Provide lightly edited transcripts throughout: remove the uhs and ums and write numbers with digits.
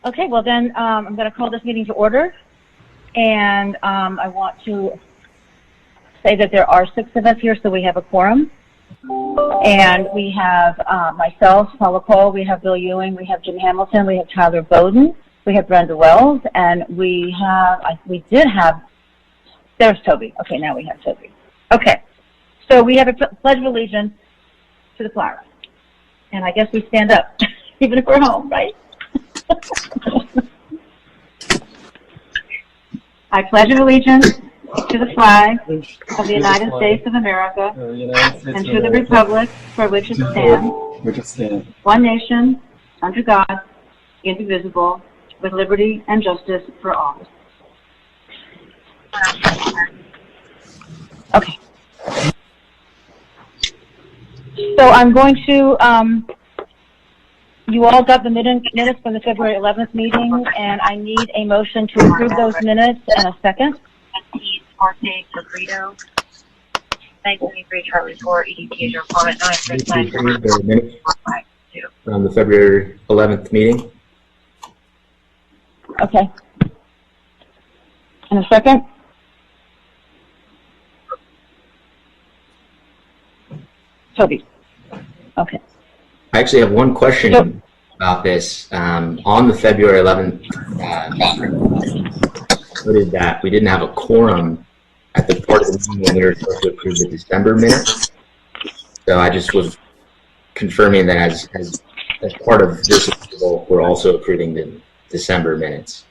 Okay, well then, I'm going to call this meeting to order, and I want to say that there are 6 of us here, so we have a quorum. And we have myself, Paula Cole, we have Bill Ewing, we have Jim Hamilton, we have Tyler Bowden, we have Brenda Wells, and we did have, there's Toby. Okay, now we have Toby. Okay, so we have a pledge of allegiance to the flag. And I guess we stand up, even if we're home, right? I pledge allegiance to the flag of the United States of America and to the republic for which it stands, one nation, under God, indivisible, with liberty and justice for all. Okay. So I'm going to, you all got the minutes from the February 11th meeting, and I need a motion to approve those minutes and a second. Thank you for your report. EDT is your comment. The minutes from the February 11th meeting. Okay. And a second? Toby. Okay. I actually have one question about this. On the February 11th noted that we didn't have a quorum at the part of the meeting when we were supposed to approve the December minutes. So I just was confirming that as part of this approval, we're also approving the December minutes.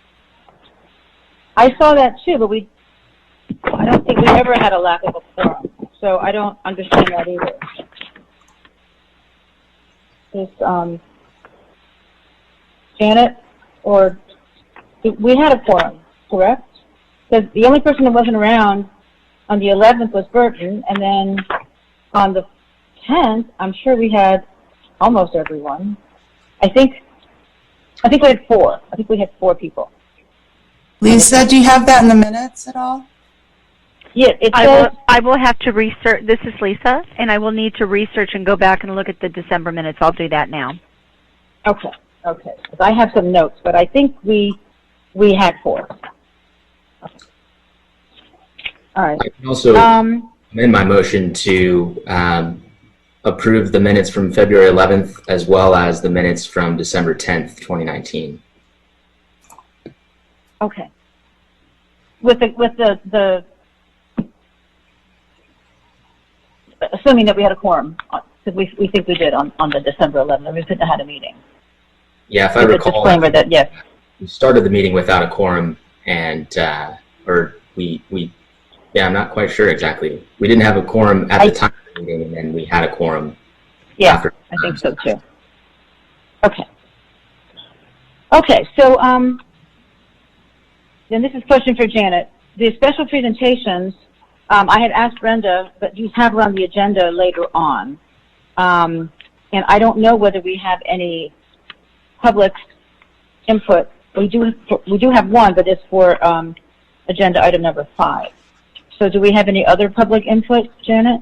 I saw that too, but I don't think we ever had a lack of a quorum. So I don't understand that either. Is Janet, or we had a quorum, correct? Because the only person that wasn't around on the 11th was Burton, and then on the 10th, I'm sure we had almost everyone. I think we had 4. I think we had 4 people. Lisa, do you have that in the minutes at all? Yeah, I will have to research. This is Lisa, and I will need to research and go back and look at the December minutes. I'll do that now. Okay. Because I have some notes, but I think we had 4. Okay. All right. I can also amend my motion to approve the minutes from February 11th as well as the minutes from December 10th, 2019. Okay. With the assuming that we had a quorum, because we think we did on the December 11th, we couldn't have had a meeting. Yeah, if I recall, disclaimer that yes, we started the meeting without a quorum, and I'm not quite sure exactly. We didn't have a quorum at the time of the meeting, and then we had a quorum. Yeah, after. I think so too. Okay. Okay, so then this is a question for Janet. The special presentations, I had asked Brenda, but you have it on the agenda later on. And I don't know whether we have any public input. We do have one, but it's for agenda item number 5. So do we have any other public input, Janet?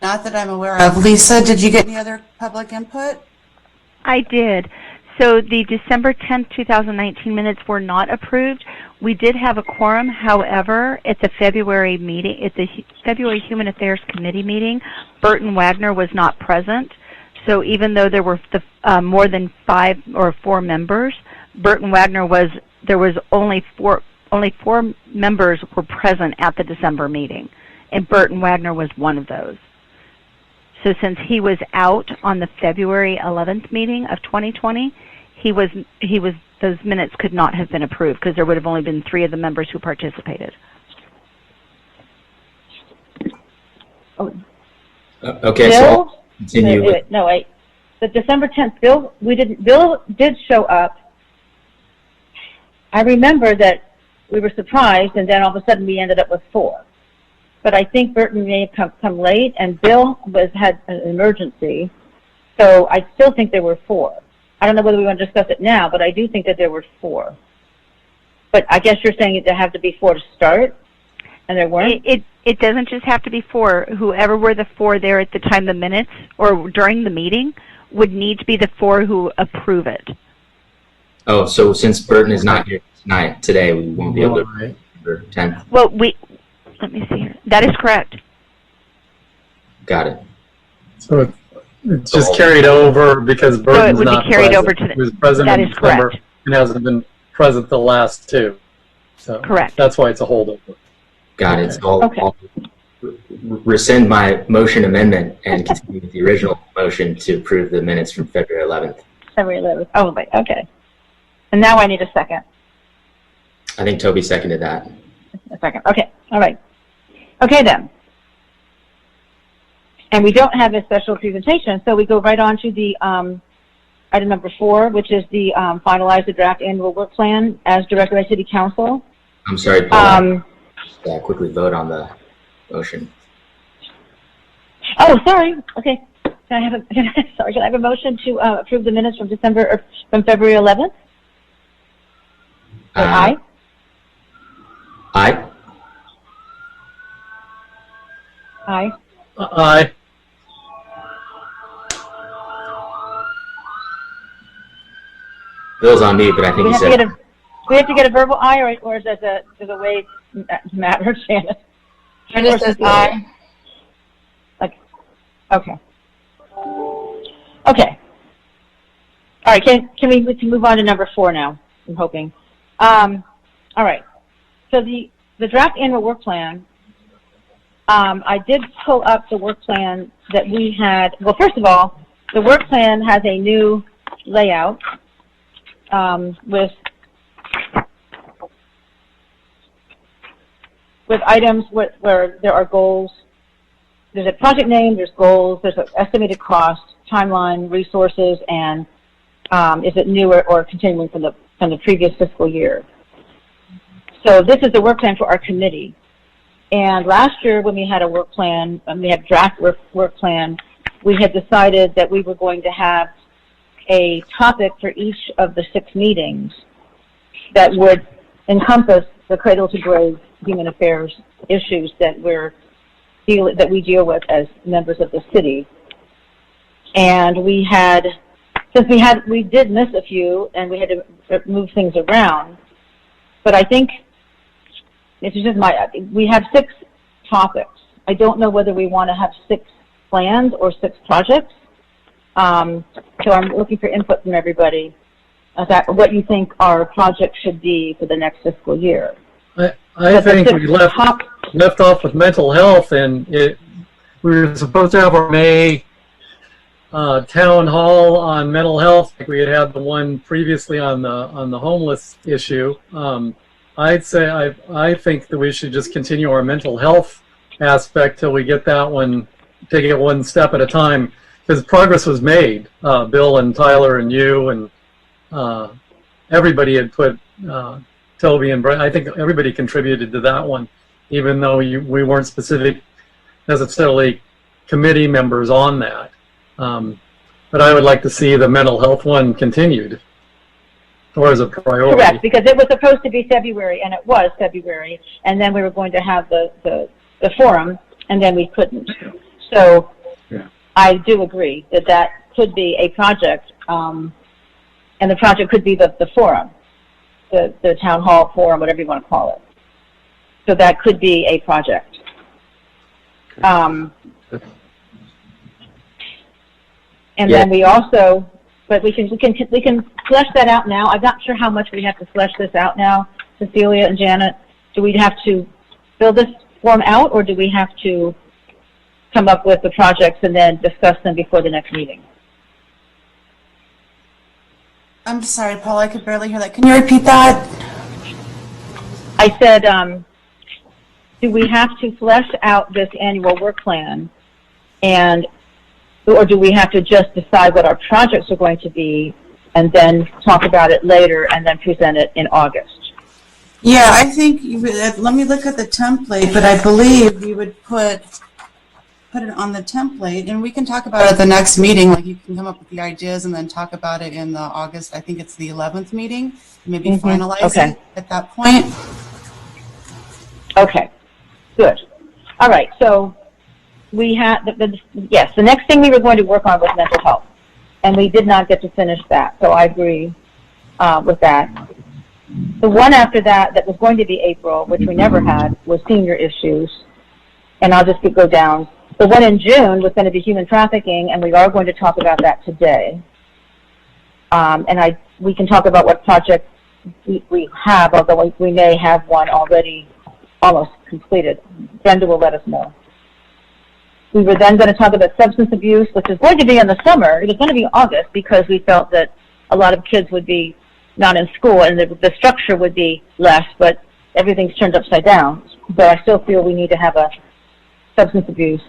Not that I'm aware of. Lisa, did you get any other public input? I did. So the December 10th, 2019 minutes were not approved. We did have a quorum. However, at the February meeting, at the February Human Affairs Committee meeting, Burton Wagner was not present. So even though there were more than 5 or 4 members, Burton Wagner there was only four members were present at the December meeting, and Burton Wagner was one of those. So since he was out on the February 11th meeting of 2020, those minutes could not have been approved because there would have only been 3 of the members who participated. Okay, Bill, so I'll continue. The December 10th, Bill did show up. I remember that we were surprised, and then all of a sudden we ended up with 4. But I think Burton may have come late, and Bill had an emergency. So I still think there were 4. I don't know whether we want to discuss it now, but I do think that there were 4. But I guess you're saying there have to be 4 to start, and there weren't? It It doesn't just have to be 4. Whoever were the 4 there at the time the minutes or during the meeting would need to be the 4 who approve it. Oh, so since Burton is not here today, we won't be able to Right. November 10th. Well, let me see here. That is correct. Got it. So it's just carried over because Burton's would be not carried present. over to the- He was present that in is December correct. and hasn't been present the last 2. So Correct. that's why it's a holdover. Got it. So Okay. I'll rescind my motion amendment and continue with the original motion to approve the minutes from February 11th. February 11th. Oh, wait, okay. And now I need a second. I think Toby seconded that. A second. Okay. All right. Okay, then. And we don't have a special presentation, so we go right on to the item number 4, which is the finalize the draft annual work plan as directed by City Council. I'm sorry, Paul. Quickly vote on the motion. Oh, sorry. Okay. Can I have a motion to approve the minutes from from February 11th? Aye. Aye. Aye. Aye. Bill's on mute, but I think We he have to said. get we have to get a verbal aye, or is that there's a way Matt or Shannon? Janice says aye. Okay. Okay. All right. Can we move on to number 4 now? I'm hoping. All right. So the draft annual work plan. I did pull up the work plan that we had. Well, first of all, the work plan has a new layout with items where there are goals. There's a project name, there's goals, there's an estimated cost, timeline, resources, and is it new or continuing from the previous fiscal year. So this is the work plan for our committee. And last year when we had a work plan, we had draft work plan, we had decided that we were going to have a topic for each of the 6 meetings that would encompass the cradle to grave human affairs issues that we deal with as members of the city. And we did miss a few, and we had to move things around. But I think we have 6 topics. I don't know whether we want to have 6 plans or 6 projects. So I'm looking for input from everybody about what you think our project should be for the next fiscal year. I think we left off with mental health, and we were supposed to have our May town hall on mental health. Like we had the one previously on the homeless issue. I'd say I think that we should just continue our mental health aspect till we get that one, take it one step at a time, because progress was made. Bill and Tyler and you and everybody had put. Toby and Brent, I think everybody contributed to that one, even though we weren't specific necessarily committee members on that. But I would like to see the mental health one continued, or as a priority. Correct, because it was supposed to be February, and it was February, and then we were going to have the forum, and then we couldn't. So yeah. I do agree that could be a project, and the project could be the forum. The town hall forum, whatever you want to call it. So that could be a project. And then we also, but we can flesh that out now. I'm not sure how much we have to flesh this out now, Cecilia and Janet. Do we have to fill this form out, or do we have to come up with the projects and then discuss them before the next meeting? I'm sorry, Paul, I could barely hear that. Can you repeat that? I said, do we have to flesh out this annual work plan, or do we have to just decide what our projects are going to be and then talk about it later and then present it in August? Yeah, I think let me look at the template, but I believe you would put it on the template, and we can talk about it at the next meeting. Like, you can come up with the ideas and then talk about it in the August, I think it's the 11th meeting, maybe finalize it at that point. Okay, good. All right, so we had, yes, the next thing we were going to work on was mental health, and we did not get to finish that, so I agree with that. The one after that, that was going to be April, which we never had, was senior issues, and I'll just go down. The one in June was going to be human trafficking, and we are going to talk about that today. And we can talk about what projects we have, although we may have one already almost completed. Brenda will let us know. We were then going to talk about substance abuse, which is going to be in the summer. It was going to be August because we felt that a lot of kids would be not in school and the structure would be less, but everything's turned upside down. But I still feel we need to have a substance abuse.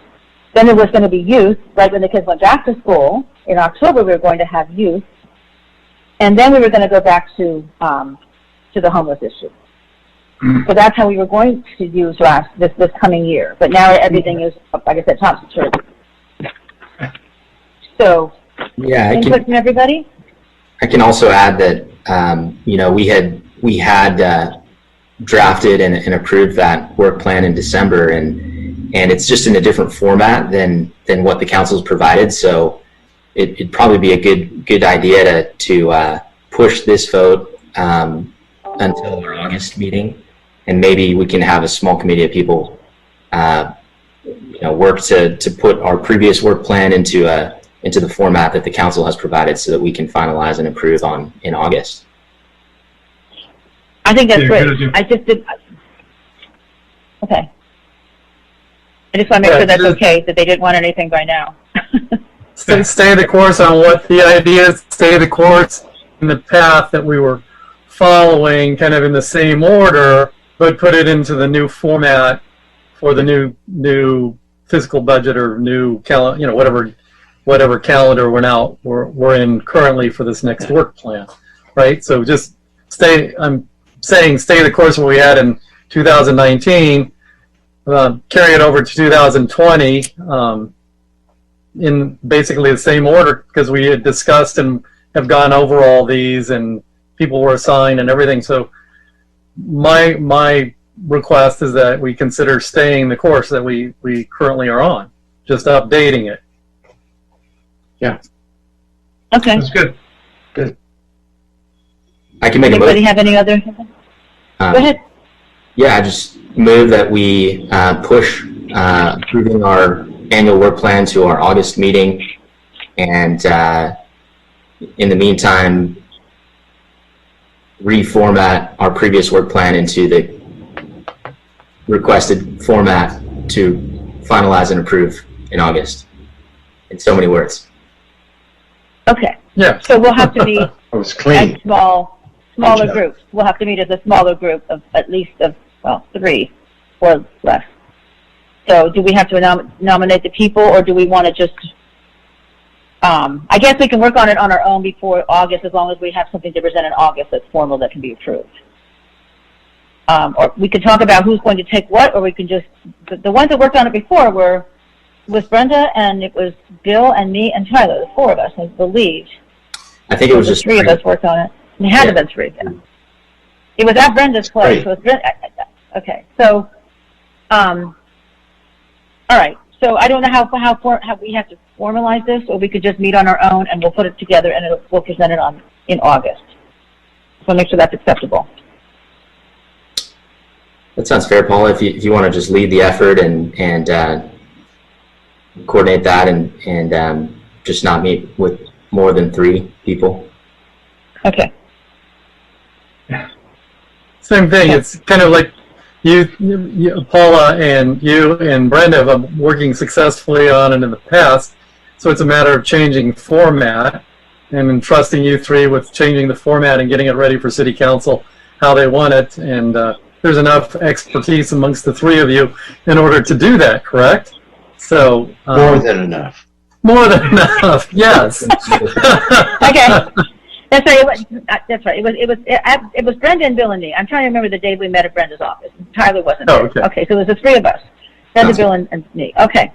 Then there was going to be youth, right when the kids went back to school. In October, we were going to have youth. And then we were going to go back to the homeless issue. So that's how we were going to use this coming year. But now everything is, like I said, topsy-turvy. So, Yeah, input from everybody? I can also add that, you know, we had drafted and approved that work plan in December, and it's just in a different format than what the council's provided. So it'd probably be a good idea to push this vote until our August meeting, and maybe we can have a small committee of people, you know, work to put our previous work plan into the format that the council has provided, so that we can finalize and approve in August. I think that's great. I just did. Okay. I just want to make sure that's okay, that they didn't want anything by now. Stay the course on what the idea is, stay the course in the path that we were following, kind of in the same order, but put it into the new format for the new fiscal budget or new calendar, you know, whatever calendar we're in currently for this next work plan, right? So just I'm saying stay the course what we had in 2019, carry it over to 2020 in basically the same order, because we had discussed and have gone over all these and people were assigned and everything. So my request is that we consider staying the course that we currently are on, just updating it. Yeah. Okay. That's good. Good. I can make Anybody have any other? Go ahead. Yeah, I just move that we push approving our annual work plan to our August meeting, and in the meantime, reformat our previous work plan into the requested format to finalize and approve in August. In so many words. Okay. Yeah. So we'll have to meet It was clean. as smaller groups. We'll have to meet as a smaller group of at least 3 or less. So do we have to nominate the people, or do we want to just, I guess we can work on it on our own before August, as long as we have something to present in August that's formal that can be approved. Or we could talk about who's going to take what, or we can just, the ones that worked on it before was Brenda, and it was Bill and me and Tyler, the 4 of us, I believe. I think it was just 3 of us worked on it. It had to have been 3, yeah. It was at Brenda's place. So it was Brenda, okay, so, all right. So I don't know how we have to formalize this, or we could just meet on our own and we'll put it together and we'll present it in August. So make sure that's acceptable. That sounds fair, Paula. If you want to just lead the effort and coordinate that and just not meet with more than 3 people. Okay. Same thing. It's kind of like you, Paula, and you and Brenda have been working successfully on it in the past. So it's a matter of changing format and entrusting you 3 with changing the format and getting it ready for City Council how they want it. And there's enough expertise amongst the 3 of you in order to do that, correct? So More than enough. More than enough, yes. Okay. That's right. That's right. It was Brenda and Bill and me. I'm trying to remember the day we met at Brenda's office. Tyler wasn't there. Okay. Okay, so it was the 3 of us. Brenda, Bill, and me. Okay.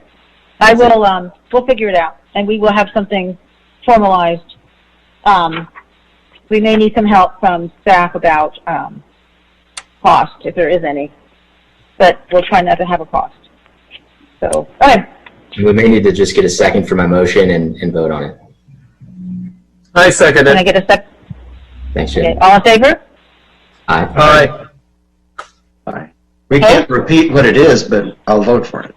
I will. We'll figure it out, and we will have something formalized. We may need some help from staff about cost, if there is any, but we'll try not to have a cost. So, all right. We may need to just get a second for my motion and vote on it. I second Can I it. get a second? Thanks, Jim. Okay, all in favor? Aye. Aye. We can't repeat what it is, but I'll vote for it.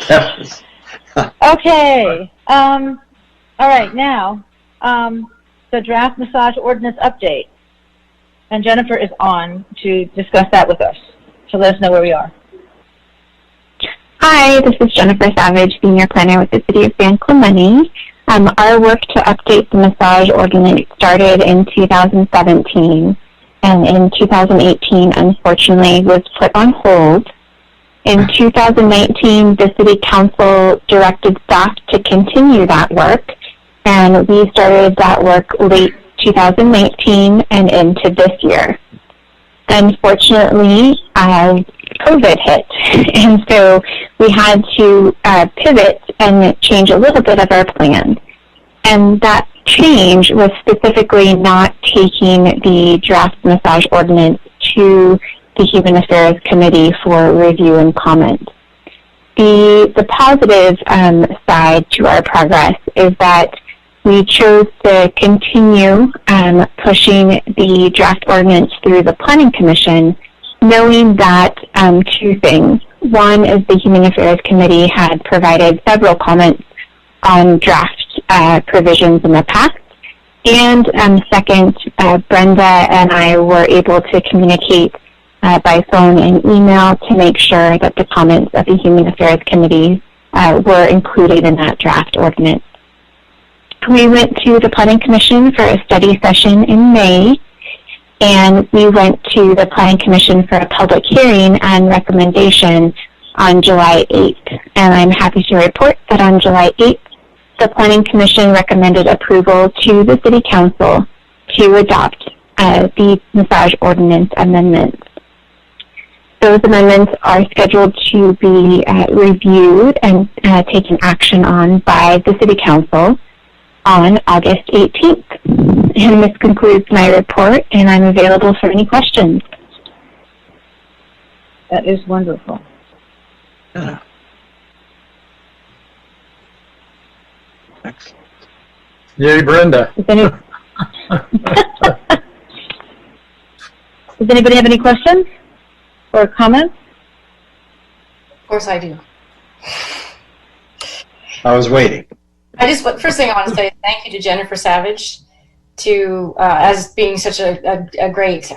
That was- Okay. All right, now, the draft massage ordinance update. And Jennifer is on to discuss that with us. So let us know where we are. Hi, this is Jennifer Savage, Senior Planner with the City of San Clemente. Our work to update the massage ordinance started in 2017, and in 2018, unfortunately, was put on hold. In 2019, the City Council directed staff to continue that work, and we started that work late 2019 and into this year. Unfortunately, COVID hit, and so we had to pivot and change a little bit of our plan. And that change was specifically not taking the draft massage ordinance to the Human Affairs Committee for review and comment. The positive side to our progress is that we chose to continue pushing the draft ordinance through the Planning Commission, knowing that two things. One is the Human Affairs Committee had provided several comments on draft provisions in the past, and second, Brenda and I were able to communicate by phone and email to make sure that the comments of the Human Affairs Committee were included in that draft ordinance. We went to the Planning Commission for a study session in May, and we went to the Planning Commission for a public hearing and recommendation on July 8th. And I'm happy to report that on July 8th, the Planning Commission recommended approval to the City Council to adopt the massage ordinance amendments. Those amendments are scheduled to be reviewed and taken action on by the City Council on August 18th. And this concludes my report, and I'm available for any questions. That is wonderful. Yeah. Excellent. Yay, Brenda. Does anybody have any questions or comments? Of course I do. I was waiting. First thing I want to say is thank you to Jennifer Savage to as being such a great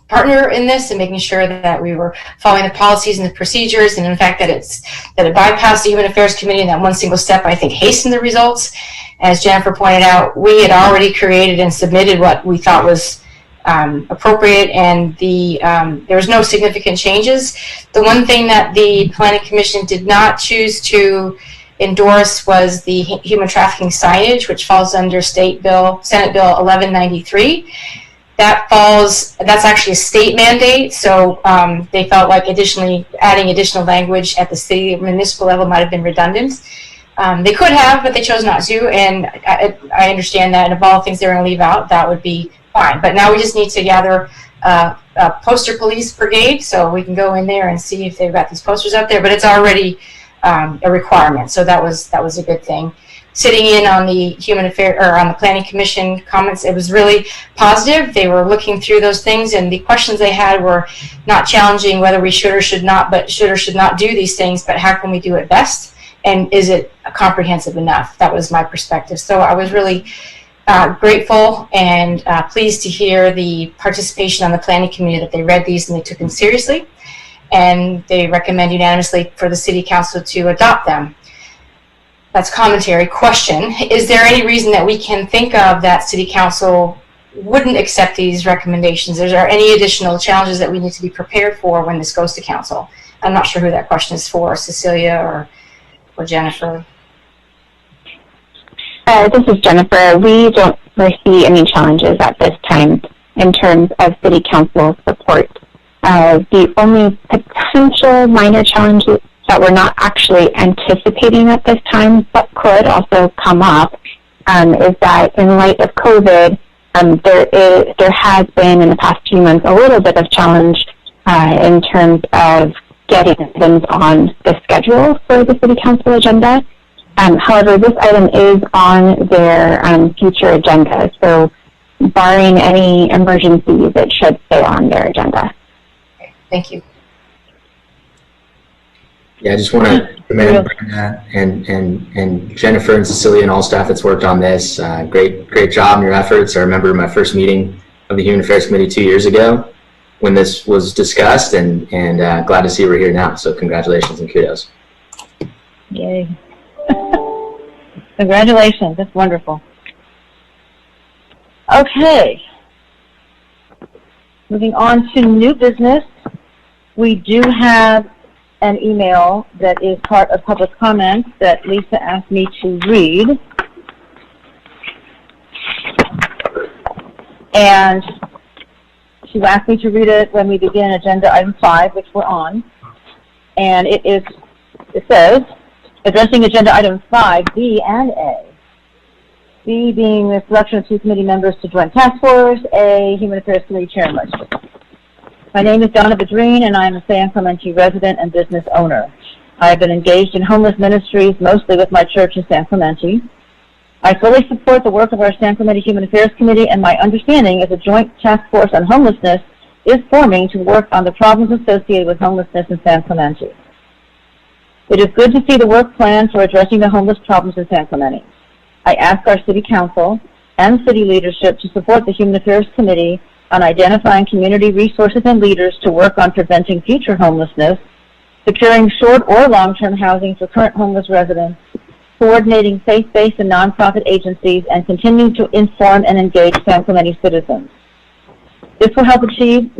partner in this and making sure that we were following the policies and the procedures, and in fact that it bypassed the Human Affairs Committee, and that one single step I think hastened the results. As Jennifer pointed out, we had already created and submitted what we thought was appropriate, and there was no significant changes. The one thing that the Planning Commission did not choose to endorse was the human trafficking signage, which falls under Senate Bill 1193. That's actually a state mandate, so they felt like adding additional language at the city or municipal level might have been redundant. They could have, but they chose not to, and I understand that, and of all the things they're going to leave out, that would be fine. But now we just need to gather a poster police brigade so we can go in there and see if they've got these posters up there, but it's already a requirement, so that was a good thing. Sitting in on the Human Affairs or on the Planning Commission comments, it was really positive. They were looking through those things, and the questions they had were not challenging whether we should or should not do these things, but how can we do it best, and is it comprehensive enough? That was my perspective. So I was really grateful and pleased to hear the participation on the Planning Committee, that they read these and they took them seriously, and they recommend unanimously for the City Council to adopt them. That's commentary. Question: is there any reason that we can think of that City Council wouldn't accept these recommendations? Is there any additional challenges that we need to be prepared for when this goes to Council? I'm not sure who that question is for, Cecilia or Jennifer. This is Jennifer. We don't foresee any challenges at this time in terms of City Council support. The only potential minor challenges that we're not actually anticipating at this time, but could also come up, is that in light of COVID, there has been in the past few months a little bit of challenge in terms of getting items on the schedule for the City Council agenda. However, this item is on their future agenda, so barring any emergencies, it should stay on their agenda. Thank you. Yeah, I just want to commend Brenda and Jennifer and Cecilia and all staff that's worked on this. Great job in your efforts. I remember my first meeting of the Human Affairs Committee 2 years ago when this was discussed, and glad to see we're here now. So congratulations and kudos. Yay. Congratulations. That's wonderful. Okay. Moving on to new business. We do have an email that is part of public comments that Lisa asked me to read. And she asked me to read it when we begin agenda item 5, which we're on. And it says, addressing agenda items 5, B and A. B being the selection of 2 committee members to join task force, A, Human Affairs Committee chairman. My name is Donna Bedreen, and I am a San Clemente resident and business owner. I have been engaged in homeless ministries, mostly with my church in San Clemente. I fully support the work of our San Clemente Human Affairs Committee, and my understanding is a joint task force on homelessness is forming to work on the problems associated with homelessness in San Clemente. It is good to see the work plan for addressing the homeless problems in San Clemente. I ask our City Council and City leadership to support the Human Affairs Committee on identifying community resources and leaders to work on preventing future homelessness, securing short or long-term housing for current homeless residents, coordinating faith-based and nonprofit agencies, and continuing to inform and engage San Clemente citizens. This will help achieve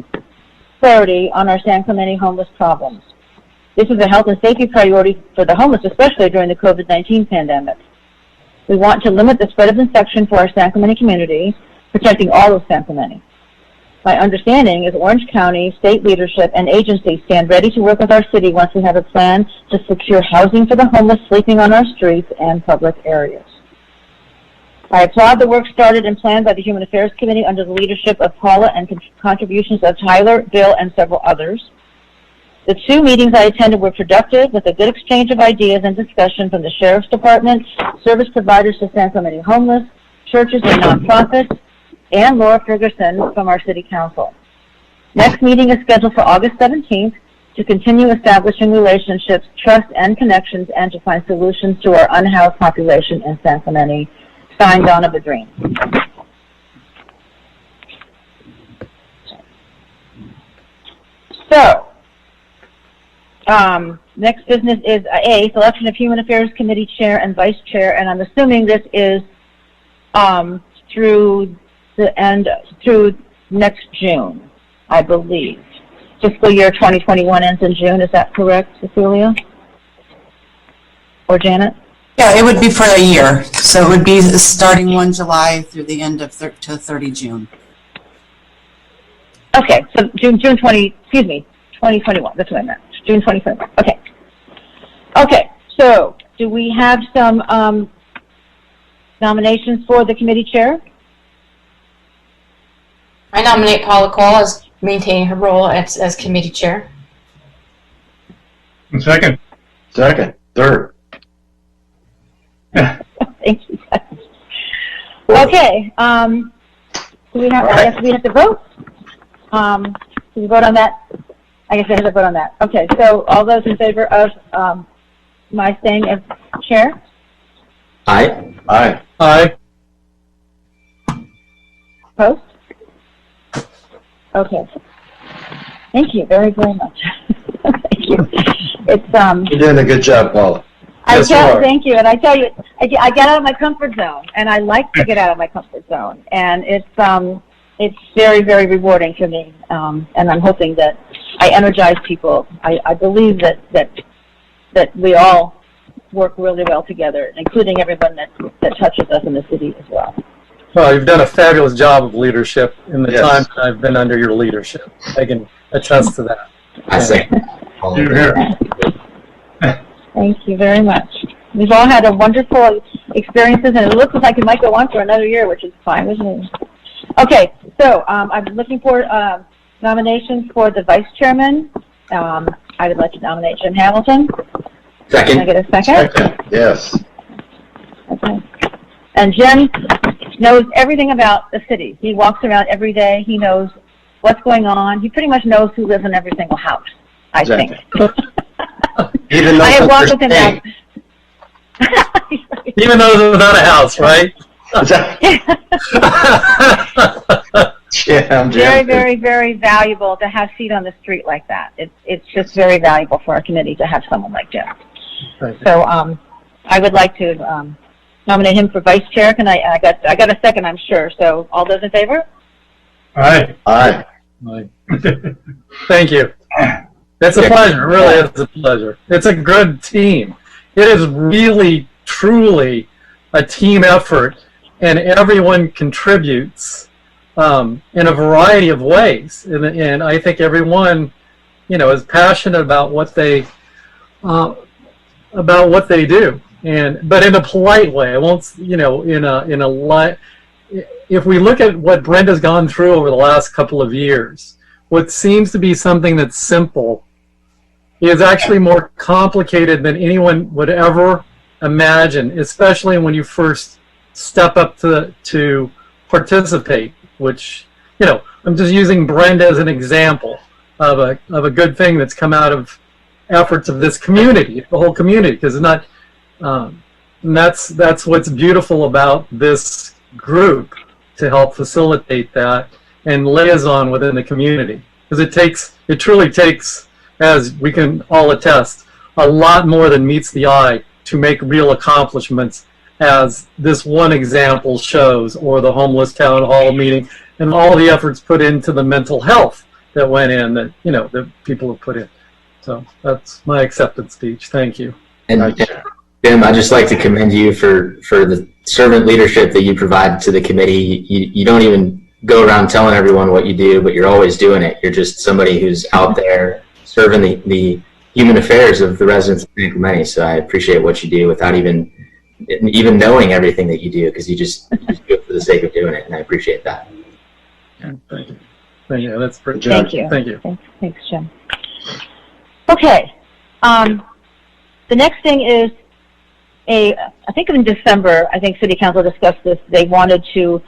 clarity on our San Clemente homeless problems. This is a health and safety priority for the homeless, especially during the COVID-19 pandemic. We want to limit the spread of infection for our San Clemente community, protecting all of San Clemente. My understanding is Orange County, state leadership, and agencies stand ready to work with our city once we have a plan to secure housing for the homeless sleeping on our streets and public areas. I applaud the work started and planned by the Human Affairs Committee under the leadership of Paula and contributions of Tyler, Bill, and several others. The 2 meetings I attended were productive, with a good exchange of ideas and discussion from the Sheriff's Department, service providers to San Clemente homeless, churches and nonprofits, and Laura Ferguson from our City Council. Next meeting is scheduled for August 17th to continue establishing relationships, trust, and connections, and to find solutions to our unhoused population in San Clemente. Signed, Donna Bedreen. So, next business is A, selection of Human Affairs Committee Chair and Vice Chair, and I'm assuming this is through next June, I believe. Fiscal year 2021 ends in June, is that correct, Cecilia? Or Janet? Yeah, it would be for a year. So it would be starting 1 July through the end of to 30 June. Okay, so June 2021, that's what I meant. June 2021, okay. Okay, so do we have some nominations for the committee chair? I nominate Paula Cole as maintaining her role as committee chair. Second. Third. Thank you, guys. Okay, do we have, I guess we have to vote? Do we vote on that? I guess I have to vote on that. Okay, so all those in favor of my staying as chair? Aye. Aye. Aye. Opposed? Okay. Thank you very, very much. Thank you. It's You're doing a good job, Paula. Yes, you are. Thank you, and I tell you, I get out of my comfort zone, and I like to get out of my comfort zone, and it's very, very rewarding for me, and I'm hoping that I energize people. I believe that we all work really well together, including everyone that touches us in the city as well. Well, you've done a fabulous job of leadership in the Yes. time that I've been under your leadership. I can attest to that. I say. Thank you very much. We've all had a wonderful experiences, and it looks like it might go on for another year, which is fine with me. Okay, so I'm looking for nominations for the vice chairman. I would like to nominate Jim Hamilton. Can I Second. get a second? Yes. Okay. And Jim knows everything about the city. He walks around every day. He knows what's going on. He pretty much knows who lives in every single house, I Exactly. think. Even though I have walked with him they're out. Even though it's not a house, right? Yeah, I'm Very, very, very valuable to have feet on the street like that. It's just very valuable for our committee to have someone like Jim. So I would like to nominate him for vice chair. Can I got a second, I'm sure. So all those in favor? Aye. Aye. Thank you. It's a pleasure. It really is a pleasure. It's a good team. It is really, truly a team effort, and everyone contributes in a variety of ways. And I think everyone, is passionate about what they do. But in a polite way. I won't, if we look at what Brenda's gone through over the last couple of years, what seems to be something that's simple is actually more complicated than anyone would ever imagine, especially when you first step up to participate, which, I'm just using Brenda as an example of a good thing that's come out of efforts of this community, the whole community, because it's not, and that's what's beautiful about this group, to help facilitate that and liaison within the community, because it truly takes, as we can all attest, a lot more than meets the eye to make real accomplishments, as this one example shows, or the homeless town hall meeting, and all the efforts put into the mental health that went in, that that people have put in. So that's my acceptance speech. Thank you. And Jim, I'd just like to commend you for the servant leadership that you provide to the committee. You don't even go around telling everyone what you do, but you're always doing it. You're just somebody who's out there serving the human affairs of the residents of San Clemente. So I appreciate what you do without even knowing everything that you do, because you just do it for the sake of doing it, and I appreciate that. Yeah, thank you. Thank you. That's pretty good. Thank you. Thank you. Thanks, Jim. Okay. The next thing is I think in December, I think City Council discussed this. They wanted to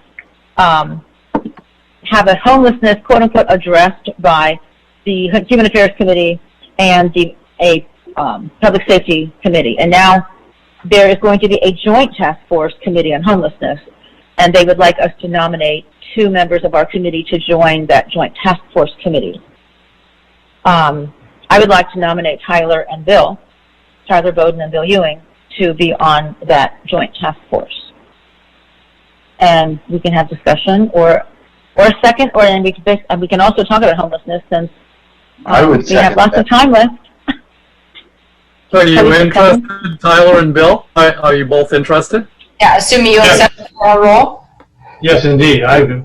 have a homelessness, quote unquote, addressed by the Human Affairs Committee and a Public Safety Committee. And now there is going to be a joint task force committee on homelessness, and they would like us to nominate 2 members of our committee to join that joint task force committee. I would like to nominate Tyler Bowden and Bill Ewing, to be on that joint task force. And we can have discussion, or a second, and we can also talk about homelessness, since we have lots of time left. So are you interested, Tyler and Bill? Are you both interested? Yeah, assuming you accept our role. Yes, indeed. Yeah.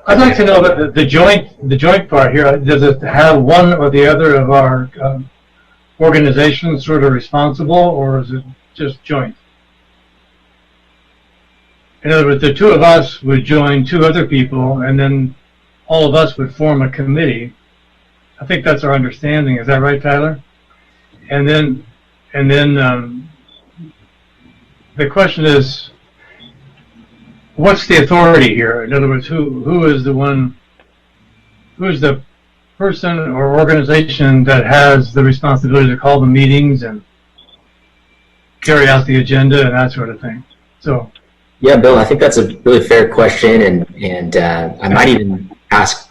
I'd like to know that the joint part here. Does it have one or the other of our organizations sort of responsible, or is it just joint? In other words, the 2 of us would join 2 other people, and then all of us would form a committee. I think that's our understanding. Is that right, Tyler? And then the question is, what's the authority here? In other words, who is the person or organization that has the responsibility to call the meetings and carry out the agenda and that sort of thing? So, yeah, Bill, I think that's a really fair question, and I might even ask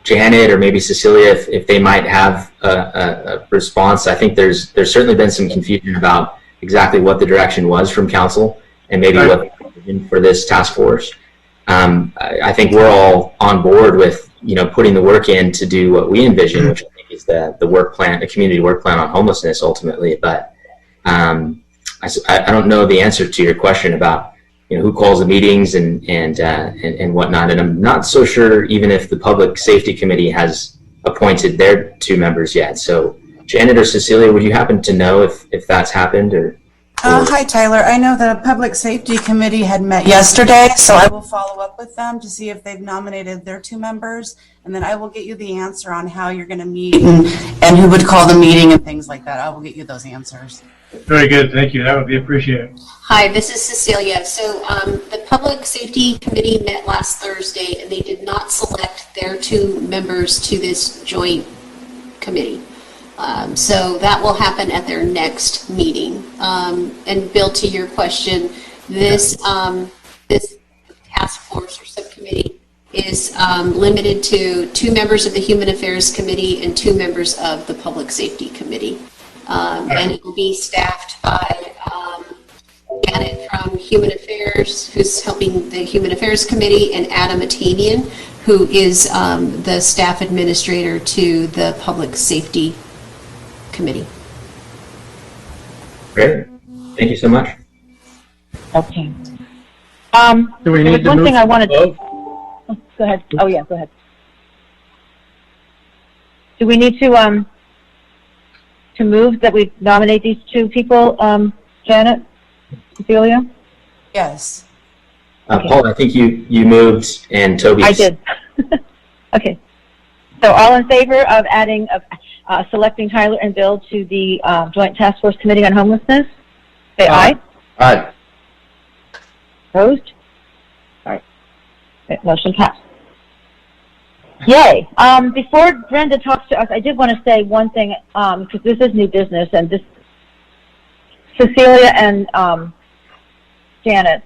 Janet or maybe Cecilia if they might have a response. I think there's certainly been some confusion about exactly what the direction was from council, and maybe what the vision for this task force. I think we're all on board with putting the work in to do what we envision, which I think is the work plan, the community work plan on homelessness ultimately. But I don't know the answer to your question about who calls the meetings and whatnot, and I'm not so sure even if the Public Safety Committee has appointed their 2 members yet. So Janet or Cecilia, would you happen to know if that's happened? Or Hi, Tyler. I know the Public Safety Committee had met yesterday, so I will follow up with them to see if they've nominated their 2 members, and then I will get you the answer on how you're going to meet and who would call the meeting and things like that. I will get you those answers. Very good, thank you. That would be appreciated. Hi, this is Cecilia. So the Public Safety Committee met last Thursday, and they did not select their 2 members to this joint committee. So that will happen at their next meeting. And Bill, to your question, this task force or subcommittee is limited to 2 members of the Human Affairs Committee and 2 members of the Public Safety Committee. And it will be staffed by Janet from Human Affairs, who's helping the Human Affairs Committee, and Adam Atamian, who is the staff administrator to the Public Safety Committee. Great. Thank you so much. Okay. Do we There need was to one move thing I to wanted. vote? Oh, go ahead. Oh yeah, go ahead. Do we need to move that we nominate these 2 people, Janet, Cecilia? Yes. Okay. Paul, I think you moved, and Toby. I did. Okay. So all in favor of adding, selecting Tyler and Bill to the Joint Task Force Committee on Homelessness? Say aye. Aye. Opposed? All right. Okay, motion passed. Yay. Before Brenda talks to us, I did want to say one thing, because this is new business, and this, Cecilia and Janet,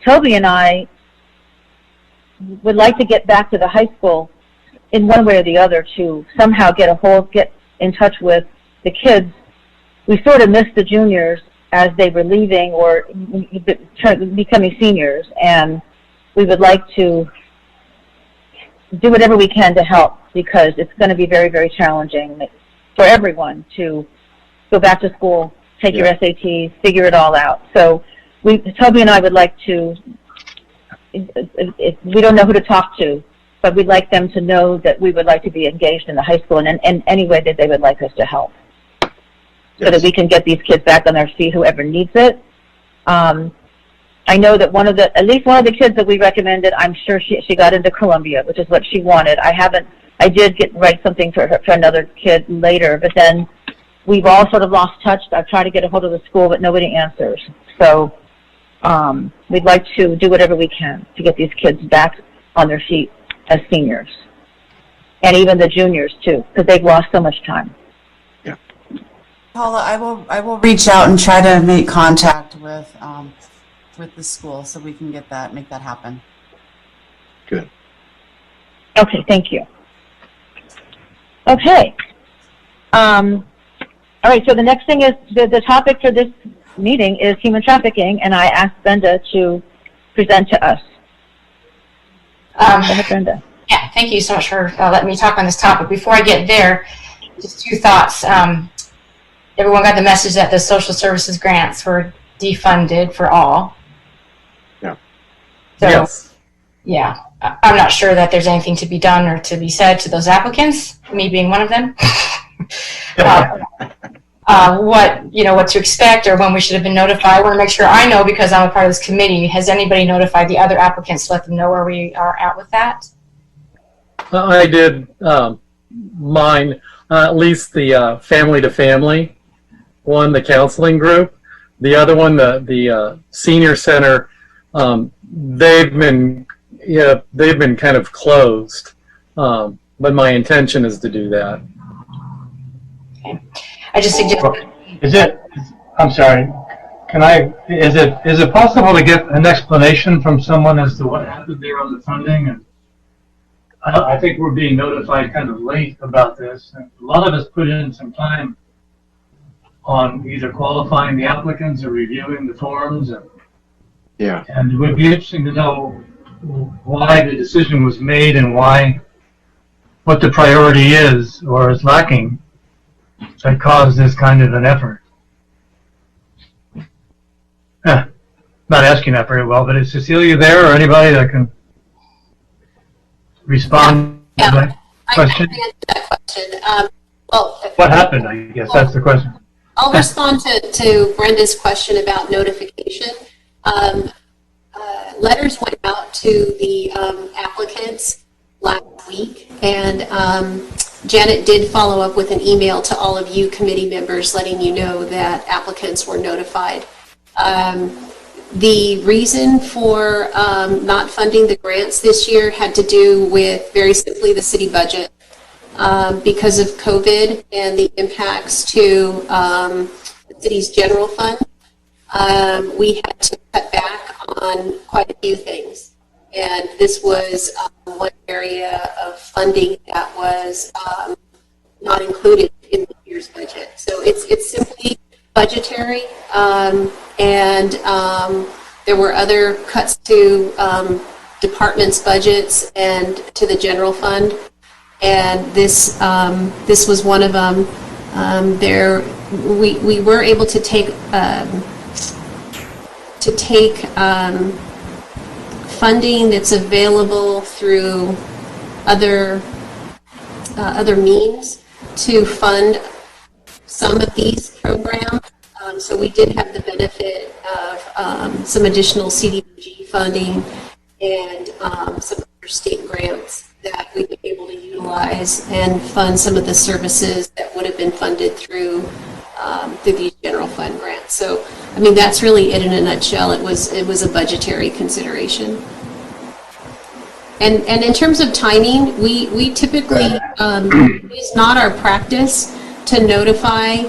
Toby and I would like to get back to the high school in one way or the other to somehow get in touch with the kids. We sort of missed the juniors as they were leaving or becoming seniors, and we would like to do whatever we can to help, because it's going to be very, very challenging for everyone to go back to school, take your SATs, figure it all out. So Toby and I would like to, we don't know who to talk to, but we'd like them to know that we would like to be engaged in the high school in any way that they would like us to help, so that we can get these kids back on their feet, whoever needs it. I know that at least one of the kids that we recommended, I'm sure she got into Columbia, which is what she wanted. I did write something for another kid later, but then we've all sort of lost touch. I've tried to get a hold of the school, but nobody answers. So we'd like to do whatever we can to get these kids back on their feet as seniors, and even the juniors too, because they've lost so much time. Yeah. Paula, I will reach out and try to make contact with the school so we can make that happen. Good. Okay, thank you. Okay. All right, so the next thing is, the topic for this meeting is human trafficking, and I asked Brenda to present to us. Go ahead, Brenda. Yeah, thank you so much for letting me talk on this topic. Before I get there, just 2 thoughts. Everyone got the message that the social services grants were defunded for all. Yeah. So, Yes. yeah, I'm not sure that there's anything to be done or to be said to those applicants, me being one of them. What to expect or when we should have been notified. I want to make sure I know, because I'm a part of this committee. Has anybody notified the other applicants to let them know where we are at with that? I did mine, at least the family to family one, the counseling group. The other one, the senior center, they've been kind of closed, but my intention is to do that. Okay. I just suggest. I'm sorry. Is it possible to get an explanation from someone as to what happened there on the funding? And I think we're being notified kind of late about this. And a lot of us put in some time on either qualifying the applicants or reviewing the forms. Yeah. And it would be interesting to know why the decision was made and what the priority is or is lacking that caused this kind of an effort. Not asking that very well, but is Cecilia there or anybody that can respond to that question? I can answer that question. What happened, I guess that's the question. I'll respond to Brenda's question about notification. Letters went out to the applicants last week, and Janet did follow up with an email to all of you committee members letting you know that applicants were notified. The reason for not funding the grants this year had to do with, very simply, the city budget. Because of COVID and the impacts to the city's general fund, we had to cut back on quite a few things. And this was one area of funding that was not included in the year's budget. So it's simply budgetary, and there were other cuts to departments' budgets and to the general fund. And this was one of them. We were able to take funding that's available through other means to fund some of these programs. So we did have the benefit of some additional CDBG funding and some other state grants that we've been able to utilize and fund some of the services that would have been funded through these general fund grants. So, I mean, that's really it in a nutshell. It was a budgetary consideration. And in terms of timing, we typically, it's not our practice to notify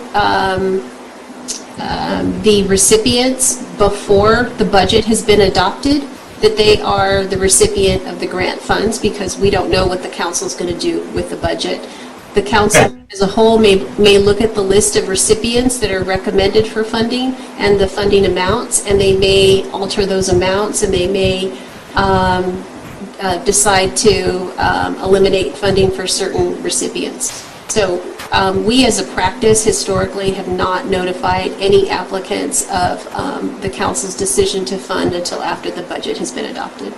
the recipients before the budget has been adopted that they are the recipient of the grant funds, because we don't know what the council is going to do with the budget. The council as a whole may look at the list of recipients that are recommended for funding and the funding amounts, and they may alter those amounts, and they may decide to eliminate funding for certain recipients. So we as a practice historically have not notified any applicants of the council's decision to fund until after the budget has been adopted.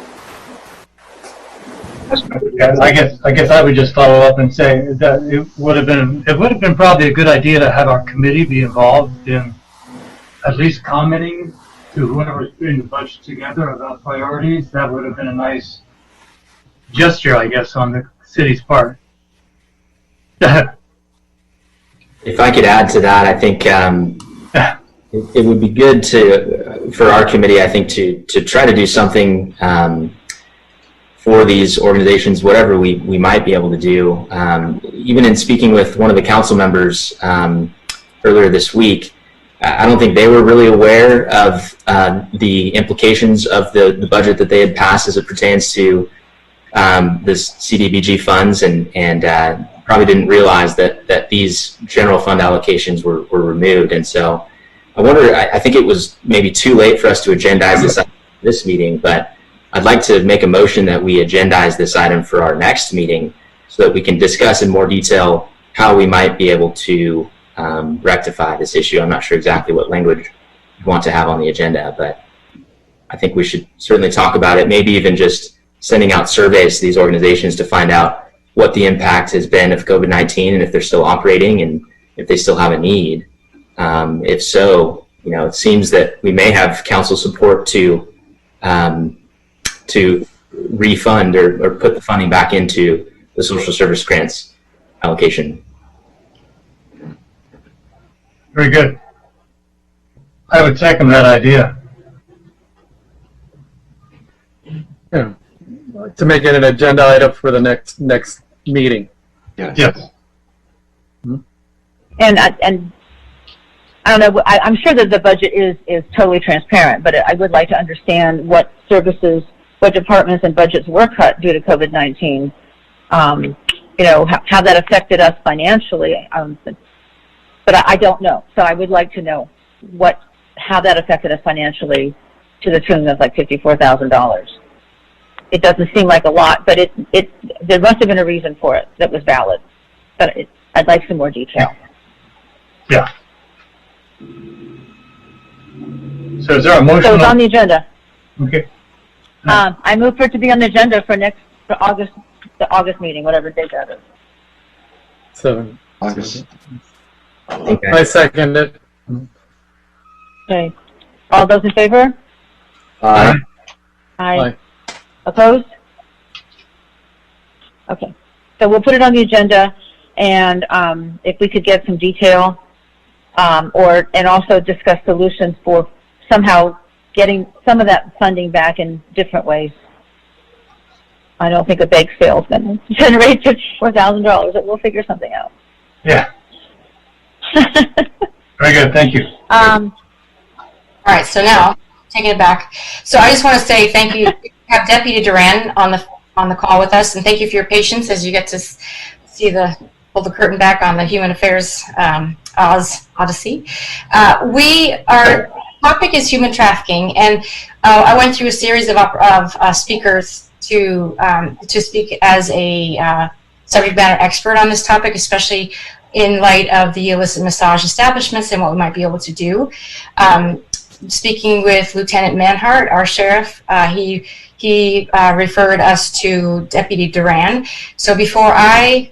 I guess I would just follow up and say that it would have been probably a good idea to have our committee be involved in at least commenting to whoever's putting the budget together about priorities. That would have been a nice gesture, I guess, on the city's part. If I could add to that, I think it would be good for our committee, I think, to try to do something for these organizations, whatever we might be able to do. Even in speaking with one of the council members earlier this week, I don't think they were really aware of the implications of the budget that they had passed as it pertains to this CDBG funds, and probably didn't realize that these general fund allocations were removed. And so I wonder, I think it was maybe too late for us to agendize this meeting, but I'd like to make a motion that we agendize this item for our next meeting so that we can discuss in more detail how we might be able to rectify this issue. I'm not sure exactly what language you want to have on the agenda, but I think we should certainly talk about it, maybe even just sending out surveys to these organizations to find out what the impact has been of COVID-19 and if they're still operating and if they still have a need. If so, it seems that we may have council support to refund or put the funding back into the social service grants allocation. Very good. I would second that idea. Yeah. To make it an agenda item for the next meeting. Yeah. Yes. And I don't know, I'm sure that the budget is totally transparent, but I would like to understand what services, what departments and budgets were cut due to COVID-19. How that affected us financially. But I don't know. So I would like to know how that affected us financially to the tune of like $54,000. It doesn't seem like a lot, but there must have been a reason for it that was valid. But I'd like some more detail. Yeah. So is there a motion? So it's on the agenda. Okay. I move for it to be on the agenda for the August meeting, whatever date that is. So August. Okay. I second it. Okay. All those in favor? Aye. Aye. Opposed? Okay. So we'll put it on the agenda, and if we could get some detail, and also discuss solutions for somehow getting some of that funding back in different ways. I don't think a bake sale is going to generate $54,000, but we'll figure something out. Yeah. Very good. Thank you. All right, so now, taking it back. So I just want to say thank you. We have Deputy Duran on the call with us, and thank you for your patience as you get to see pull the curtain back on the Human Affairs Odyssey. Our topic is human trafficking, and I went through a series of speakers to speak as a subject matter expert on this topic, especially in light of the illicit massage establishments and what we might be able to do. Speaking with Lieutenant Manhart, our sheriff, he referred us to Deputy Duran. So before I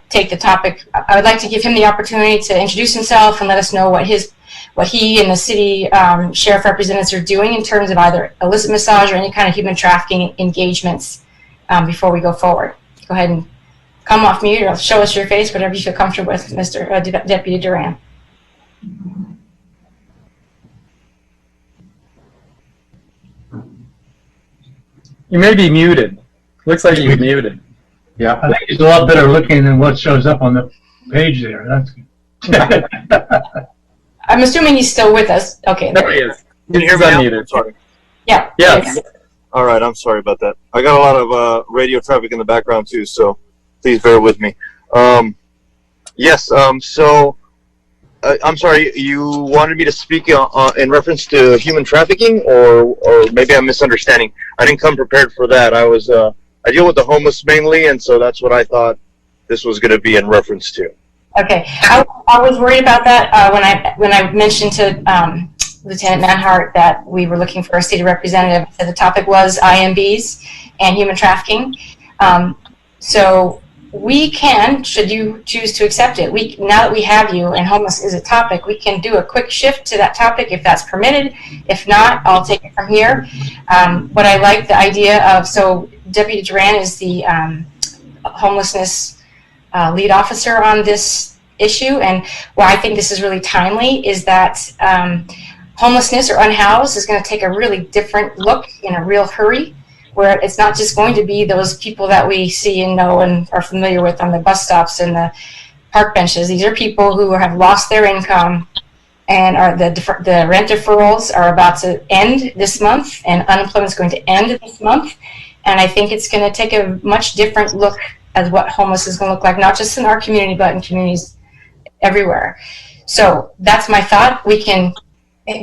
take the topic, I would like to give him the opportunity to introduce himself and let us know what he and the city sheriff representatives are doing in terms of either illicit massage or any kind of human trafficking engagements before we go forward. Go ahead and come off mute or show us your face, whatever you feel comfortable with, Mr. Deputy Duran. You may be muted. Looks like you're muted. Yeah. I think he's a lot better looking than what shows up on the page there. That's good. I'm assuming he's still with us. Okay. There he is. Can you hear me now? Unmuted. Sorry. Yeah. Yes. All right, I'm sorry about that. I got a lot of radio traffic in the background too, so please bear with me. Yes, so I'm sorry, you wanted me to speak in reference to human trafficking, or maybe I'm misunderstanding. I didn't come prepared for that. I deal with the homeless mainly, and so that's what I thought this was going to be in reference to. Okay, I was worried about that when I mentioned to Lieutenant Manhart that we were looking for a city representative. The topic was IMBs and human trafficking. So we can, should you choose to accept it, now that we have you and homeless is a topic, we can do a quick shift to that topic if that's permitted. If not, I'll take it from here. What I like the idea of, so Deputy Duran is the homelessness lead officer on this issue, and why I think this is really timely is that homelessness or unhoused is going to take a really different look in a real hurry, where it's not just going to be those people that we see and know and are familiar with on the bus stops and the park benches. These are people who have lost their income, and the rent deferrals are about to end this month, and unemployment is going to end this month. And I think it's going to take a much different look at what homeless is going to look like, not just in our community, but in communities everywhere. So that's my thought. We can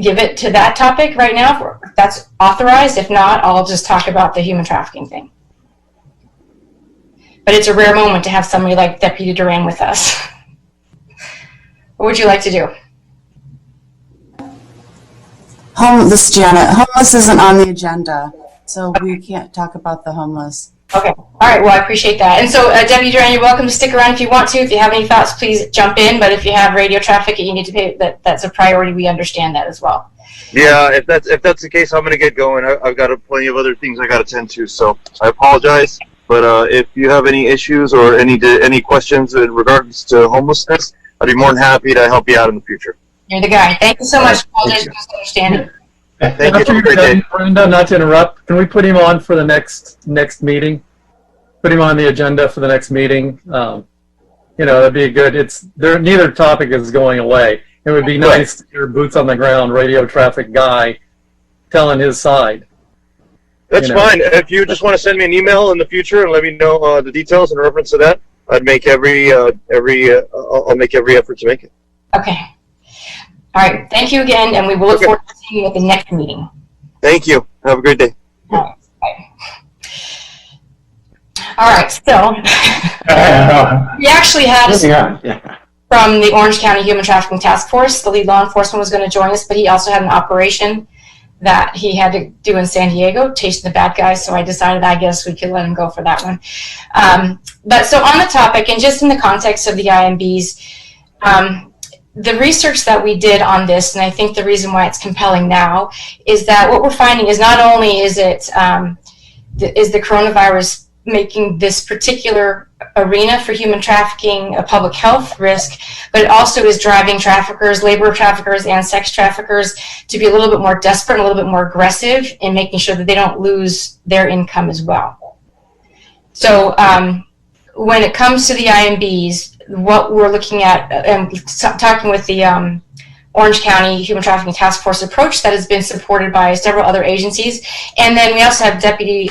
give it to that topic right now. If that's authorized. If not, I'll just talk about the human trafficking thing. But it's a rare moment to have somebody like Deputy Duran with us. What would you like to do? This is Janet. Homeless isn't on the agenda, so we can't talk about the homeless. Okay. All right. Well, I appreciate that. And so, Deputy Duran, you're welcome to stick around if you want to. If you have any thoughts, please jump in. But if you have radio traffic, you need to pay. That's a priority. We understand that as well. Yeah, if that's the case, I'm going to get going. I've got plenty of other things I got to tend to, so I apologize. But if you have any issues or any questions in regards to homelessness, I'd be more than happy to help you out in the future. You're the guy. Thank you so much. Apologize for misunderstanding. Thank you. After Have a great you're day. done, Brenda, not to interrupt, can we put him on for the next meeting? Put him on the agenda for the next meeting. That'd be good. Neither topic is going away. It would be nice to hear boots on the ground radio traffic guy telling his side. That's fine. If you just want to send me an email in the future and let me know the details in reference to that, I'd make I'll make every effort to make it. Okay. All right. Thank you again, and we will look forward to seeing you at the next meeting. Thank you. Have a great day. All right. Bye. All right. So we actually had from the Orange County Human Trafficking Task Force. The lead law enforcement was going to join us, but he also had an operation that he had to do in San Diego, chasing the bad guys. So I decided, I guess we could let him go for that one. But so on the topic, and just in the context of the IMBs, the research that we did on this, and I think the reason why it's compelling now, is that what we're finding is not only is it is the coronavirus making this particular arena for human trafficking a public health risk, but it also is driving traffickers, labor traffickers, and sex traffickers to be a little bit more desperate, and a little bit more aggressive in making sure that they don't lose their income as well. So when it comes to the IMBs, what we're looking at, and talking with the Orange County Human Trafficking Task Force approach that has been supported by several other agencies. And then we also have Deputy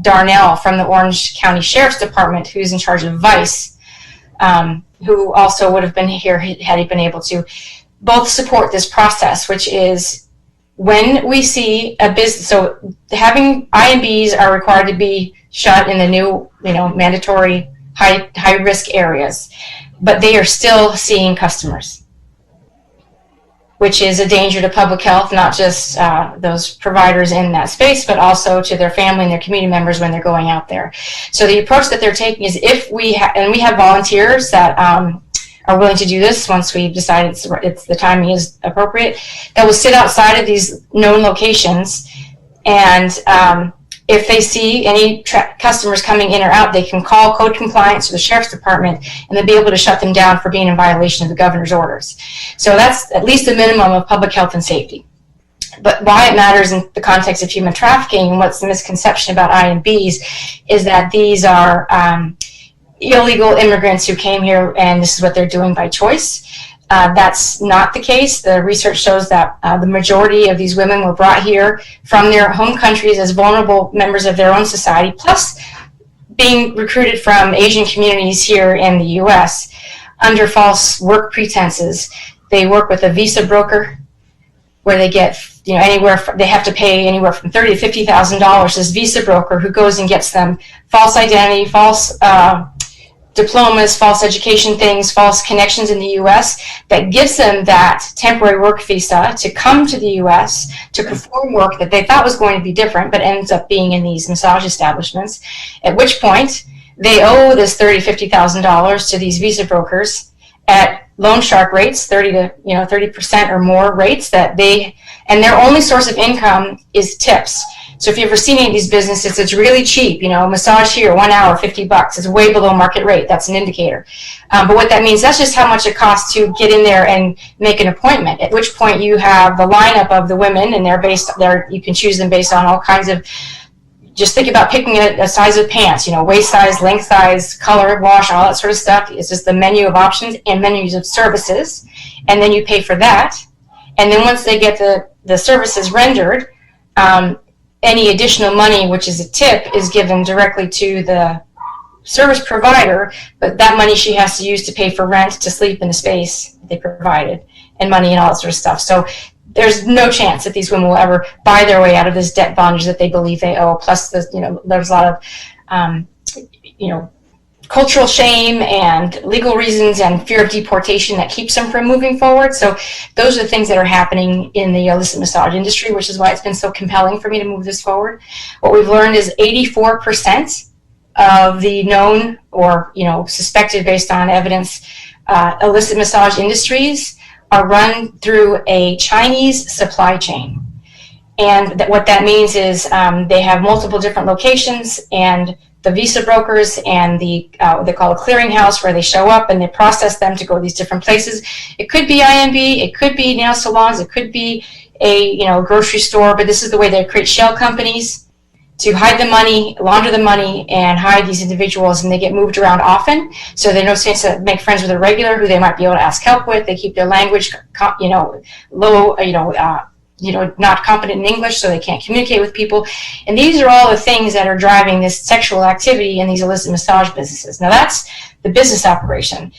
Darnell from the Orange County Sheriff's Department, who's in charge of VICE, who also would have been here had he been able to both support this process, which is when we see a business, so having IMBs are required to be shut in the new, mandatory high risk areas, but they are still seeing customers, which is a danger to public health, not just those providers in that space, but also to their family and their community members when they're going out there. So the approach that they're taking is if we and we have volunteers that are willing to do this once we've decided it's the timing is appropriate, that will sit outside of these known locations, and if they see any customers coming in or out, they can call code compliance or the sheriff's department, and they'll be able to shut them down for being in violation of the governor's orders. So that's at least a minimum of public health and safety. But why it matters in the context of human trafficking, and what's the misconception about IMBs, is that these are illegal immigrants who came here and this is what they're doing by choice. That's not the case. The research shows that the majority of these women were brought here from their home countries as vulnerable members of their own society, plus being recruited from Asian communities here in the U.S. under false work pretenses. They work with a visa broker where they get, they have to pay anywhere from $30,000 to $50,000 to this visa broker who goes and gets them false identity, false diplomas, false education things, false connections in the U.S. that gives them that temporary work visa to come to the U.S. to perform work that they thought was going to be different, but ends up being in these massage establishments, at which point they owe this $30,000, $50,000 to these visa brokers at loan shark rates, 30% or more rates and their only source of income is tips. So if you've ever seen any of these businesses, it's really cheap, massage here, 1 hour, $50. It's way below market rate. That's an indicator. But what that means, that's just how much it costs to get in there and make an appointment, at which point you have the lineup of the women, and you can choose them based on all kinds of, just think about picking a size of pants, waist size, length size, color, wash, all that sort of stuff. It's just the menu of options and menus of services, and then you pay for that. And then once they get the services rendered, any additional money, which is a tip, is given directly to the service provider, but that money she has to use to pay for rent, to sleep in the space they provided, and money and all that sort of stuff. So there's no chance that these women will ever buy their way out of this debt bondage that they believe they owe. Plus, there's a lot of, cultural shame and legal reasons and fear of deportation that keeps them from moving forward. So those are the things that are happening in the illicit massage industry, which is why it's been so compelling for me to move this forward. What we've learned is 84% of the known or suspected based on evidence illicit massage industries are run through a Chinese supply chain. And what that means is they have multiple different locations, and the visa brokers and what they call a clearinghouse, where they show up and they process them to go to these different places. It could be IMB, it could be nail salons, it could be a grocery store, but this is the way they create shell companies to hide the money, launder the money, and hide these individuals, and they get moved around often. So they know chance to make friends with a regular who they might be able to ask help with. They keep their language, low, not competent in English, so they can't communicate with people. And these are all the things that are driving this sexual activity in these illicit massage businesses. Now that's the business operation.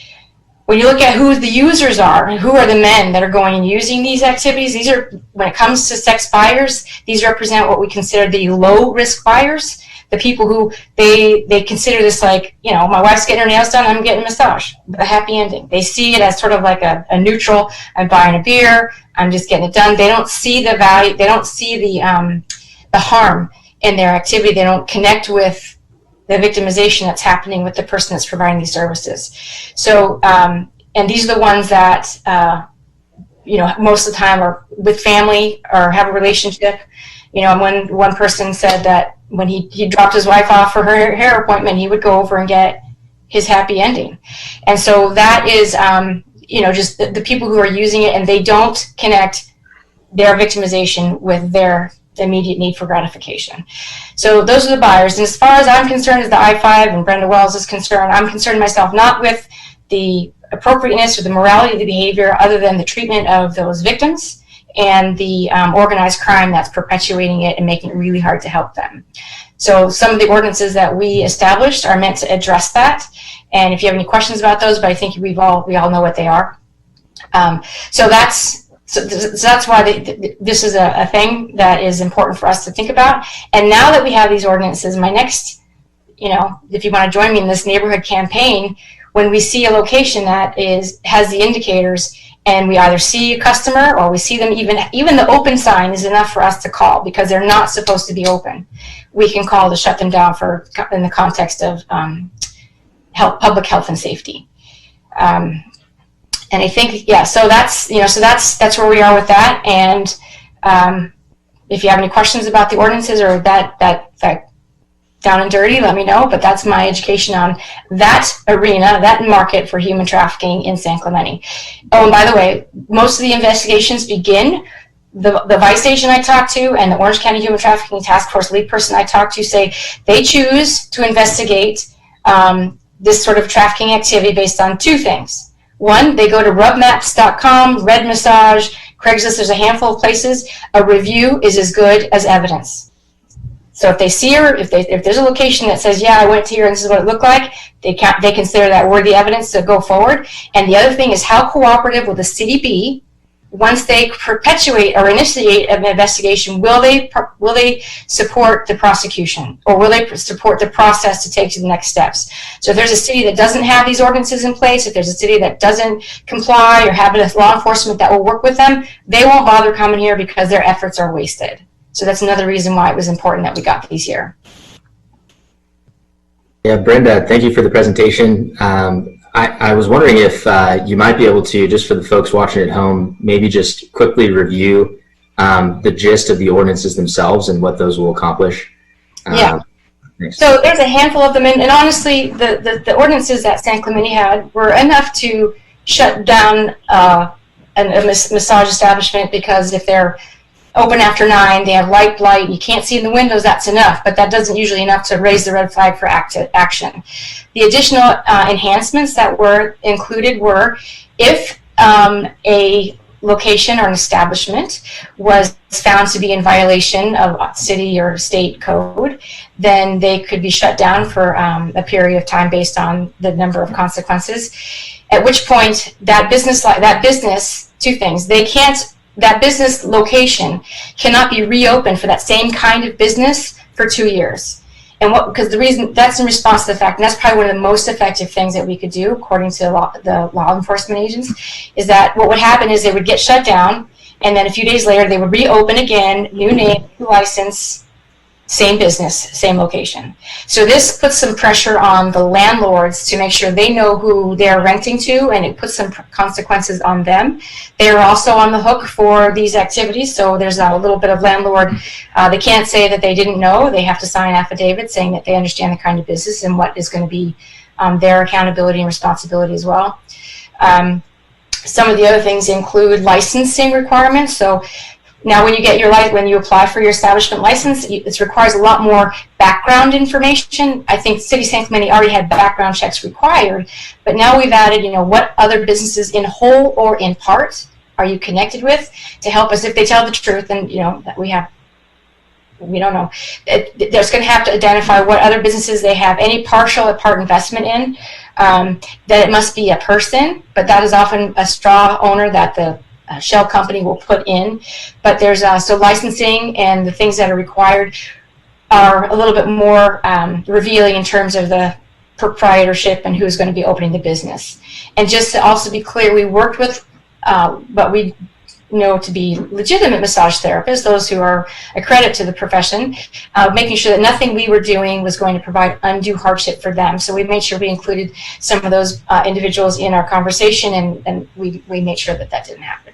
When you look at who the users are, and who are the men that are going and using these activities, these are, when it comes to sex buyers, these represent what we consider the low-risk buyers, the people who they consider this like, my wife's getting her nails done, I'm getting a massage, a happy ending. They see it as sort of like a neutral, I'm buying a beer, I'm just getting it done. They don't see the value, they don't see the harm in their activity. They don't connect with the victimization that's happening with the person that's providing these services. So, and and these are the ones that most of the time are with family or have a relationship. And one person said that when he dropped his wife off for her hair appointment, he would go over and get his happy ending. And so that is, just the people who are using it, and they don't connect their victimization with their immediate need for gratification. So those are the buyers. And as far as I'm concerned, as the I-5 and Brenda Wells is concerned, I'm concerned myself not with the appropriateness or the morality of the behavior, other than the treatment of those victims and the organized crime that's perpetuating it and making it really hard to help them. So some of the ordinances that we established are meant to address that. And if you have any questions about those, but I think we all know what they are. So that's why this is a thing that is important for us to think about. And now that we have these ordinances, my next, if you want to join me in this neighborhood campaign, when we see a location that has the indicators, and we either see a customer or we see them, even the open sign is enough for us to call, because they're not supposed to be open. We can call to shut them down in the context of public health and safety. And I think, so that's where we are with that. And if you have any questions about the ordinances or that down and dirty, let me know. But that's my education on that arena, that market for human trafficking in San Clemente. Oh, and by the way, most of the investigations begin, the vice agent I talked to and the Orange County Human Trafficking Task Force lead person I talked to say they choose to investigate this sort of trafficking activity based on two things. One, they go to rubmaps.com, Red Massage, Craigslist, there's a handful of places. A review is as good as evidence. So if they see her, if there's a location that says, yeah, I went to here and this is what it looked like, they consider that worthy evidence to go forward. And the other thing is, how cooperative will the city be once they perpetuate or initiate an investigation? Will they support the prosecution, or will they support the process to take to the next steps? So if there's a city that doesn't have these ordinances in place, if there's a city that doesn't comply or have law enforcement that will work with them, they won't bother coming here because their efforts are wasted. So that's another reason why it was important that we got these here. Yeah, Brenda, thank you for the presentation. I was wondering if you might be able to, just for the folks watching at home, maybe just quickly review the gist of the ordinances themselves and what those will accomplish. Yeah. So there's a handful of them, and honestly, the ordinances that San Clemente had were enough to shut down a massage establishment, because if they're open after 9, they have light, you can't see in the windows, that's enough, but that doesn't usually enough to raise the red flag for action. The additional enhancements that were included were, if a location or an establishment was found to be in violation of city or state code, then they could be shut down for a period of time based on the number of consequences, at which point that business, two things, that business location cannot be reopened for that same kind of business for 2 years. And because the reason, that's in response to the fact, and that's probably one of the most effective things that we could do, according to the law enforcement agents, is that what would happen is they would get shut down, and then a few days later they would reopen again, new name, new license, same business, same location. So this puts some pressure on the landlords to make sure they know who they're renting to, and it puts some consequences on them. They're also on the hook for these activities, so there's a little bit of landlord. They can't say that they didn't know. They have to sign affidavits saying that they understand the kind of business and what is going to be their accountability and responsibility as well. Some of the other things include licensing requirements. So now, when you apply for your establishment license, it requires a lot more background information. I think City of San Clemente already had background checks required, but now we've added, what other businesses in whole or in part are you connected with, to help us if they tell the truth, and that we don't know. There's going to have to identify what other businesses they have any partial or part investment in. That it must be a person, but that is often a straw owner that the shell company will put in. But there's so licensing and the things that are required are a little bit more revealing in terms of the proprietorship and who's going to be opening the business. And just to also be clear, we worked with, but we know to be legitimate massage therapists, those who are a credit to the profession, making sure that nothing we were doing was going to provide undue hardship for them. So we made sure we included some of those individuals in our conversation, and we made sure that that didn't happen.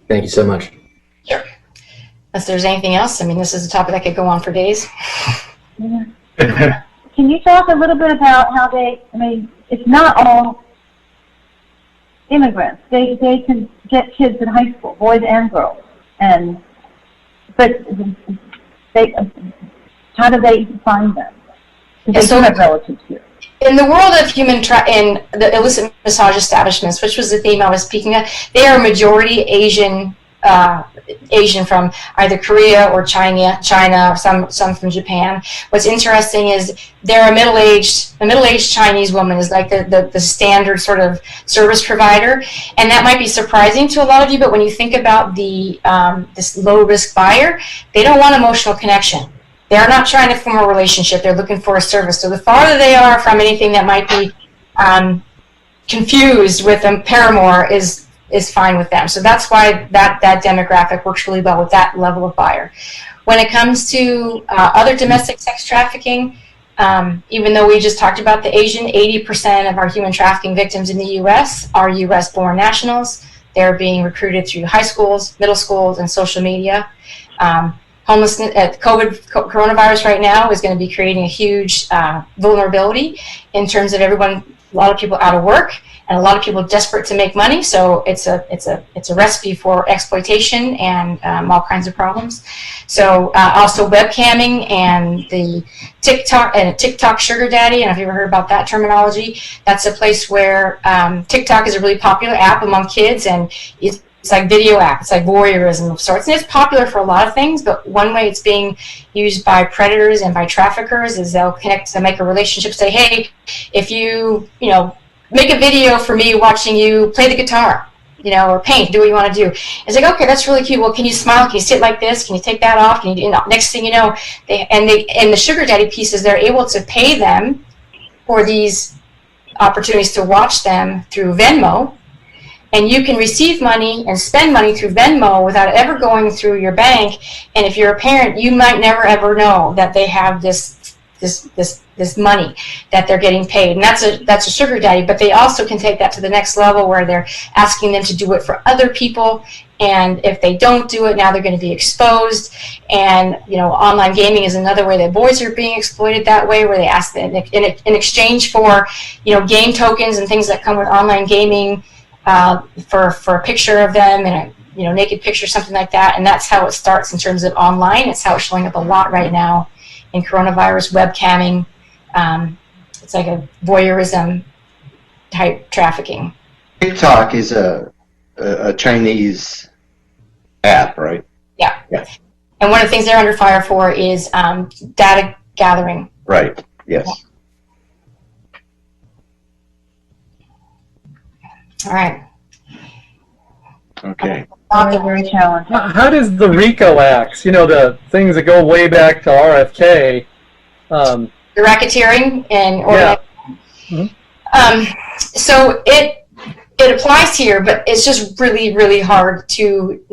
Thank you so much. Sure. Unless there's anything else, I mean, this is a topic that could go on for days. Yeah. Can you talk a little bit about how I mean, it's not all immigrants. They can get kids in high school, boys and girls, but how do they find them? Because they do have relatives here. In the world of in the illicit massage establishments, which was the theme I was speaking of, they are a majority Asian from either Korea or China, or some from Japan. What's interesting is they're a middle-aged Chinese woman is like the standard sort of service provider, and that might be surprising to a lot of you. But when you think about the this low-risk buyer, they don't want emotional connection. They're not trying to form a relationship. They're looking for a service. So the farther they are from anything that might be confused with a paramour is fine with them. So that's why that demographic works really well with that level of buyer. When it comes to other domestic sex trafficking, even though we just talked about the Asian, 80% of our human trafficking victims in the U.S. are U.S.-born nationals. They're being recruited through high schools, middle schools, and social media. Homelessness, coronavirus right now is going to be creating a huge vulnerability in terms of a lot of people out of work and a lot of people desperate to make money. So it's a recipe for exploitation and all kinds of problems. So also webcamming and the TikTok sugar daddy. I don't know if you've ever heard about that terminology. That's a place where TikTok is a really popular app among kids, and it's like video app. It's like voyeurism of sorts. And it's popular for a lot of things, but one way it's being used by predators and by traffickers is they'll make a relationship, say, hey, if you make a video for me watching you play the guitar, or paint, do what you want to do. It's like, okay, that's really cute. Well, can you smile? Can you sit like this? Can you take that off? Can you next thing you know, and the sugar daddy pieces, they're able to pay them for these opportunities to watch them through Venmo. And you can receive money and spend money through Venmo without ever going through your bank. And if you're a parent, you might never ever know that they have this money that they're getting paid. And that's a sugar daddy. But they also can take that to the next level where they're asking them to do it for other people. And if they don't do it, now they're going to be exposed. And online gaming is another way that boys are being exploited that way, where they ask them in exchange for game tokens and things that come with online gaming. For a picture of them and a naked picture, something like that, and that's how it starts in terms of online. It's how it's showing up a lot right now in coronavirus webcamming. It's like a voyeurism type trafficking. TikTok is a Chinese app, right? Yeah. Yes. And one of the things they're under fire for is data gathering. Right. Yes. All right. Okay. Very challenging. How does the RICO Acts, the things that go way back to RFK? The racketeering and organized. Yeah. Mm-hmm. So it applies here, but it's just really, really hard to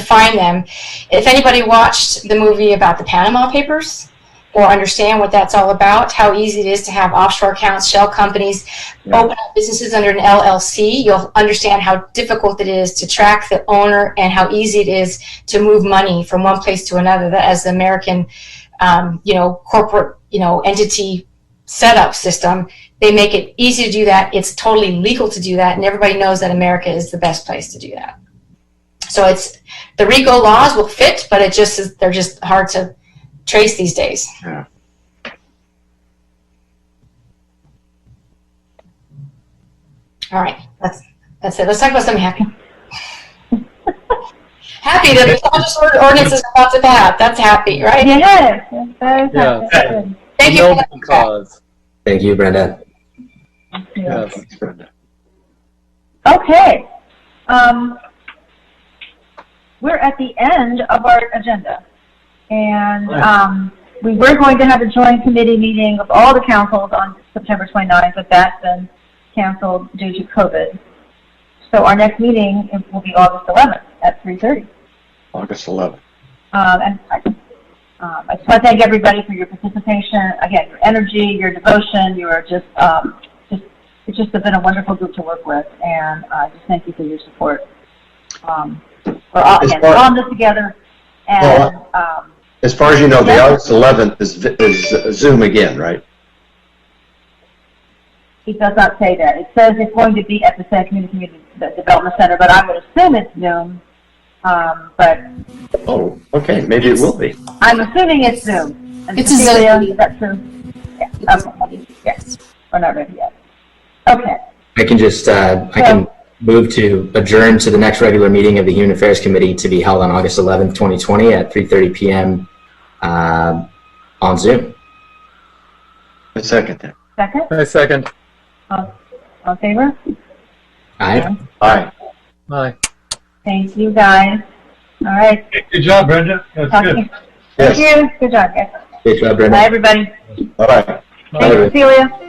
find them. If anybody watched the movie about the Panama Papers, or understand what that's all about, how easy it is to have offshore accounts, shell companies, open up businesses under an LLC, you'll understand how difficult it is to track the owner and how easy it is to move money from one place to another. That as the American, corporate, entity setup system, they make it easy to do that. It's totally legal to do that, and everybody knows that America is the best place to do that. So the RICO laws will fit, but they're just hard to trace these days. Yeah. All right, that's it. Let's talk about something happy. Happy that the Conscious Ordinance is about to pass. That's happy, right? Yes. Yeah. Thank you. Noble cause. Thank you, Brenda. Yes. Okay. We're at the end of our agenda. And we were going to have a joint committee meeting of all the councils on September 29th, but that's been canceled due to COVID. So our next meeting will be August 11th at 3:30. August 11th. And I just want to thank everybody for your participation. Again, your energy, your devotion. You are it's just been a wonderful group to work with, and just thank you for your support. We're all in this together, and as far as you know, the August 11th is Zoom again, right? It does not say that. It says it's going to be at the San Community Development Center, but I would assume it's Zoom. But oh, okay, maybe it will be. I'm assuming it's Zoom. And It's a Cecilia, Zoom. is that true? Yeah. Okay. Yes. We're not ready yet. Okay. I can just, I can move to adjourn to the next regular meeting of the Human Affairs Committee to be held on August 11th, 2020 at 3:30 p.m. On Zoom. I second that. Second? I second. All in favor? Aye. Aye. Aye. Thank you, guys. All right. Good job, Brenda. That's Talk good. to you. Yes. Thank you. Good job, guys. Good job, Brenda. Bye, everybody. Bye-bye. Thank you, Cecilia.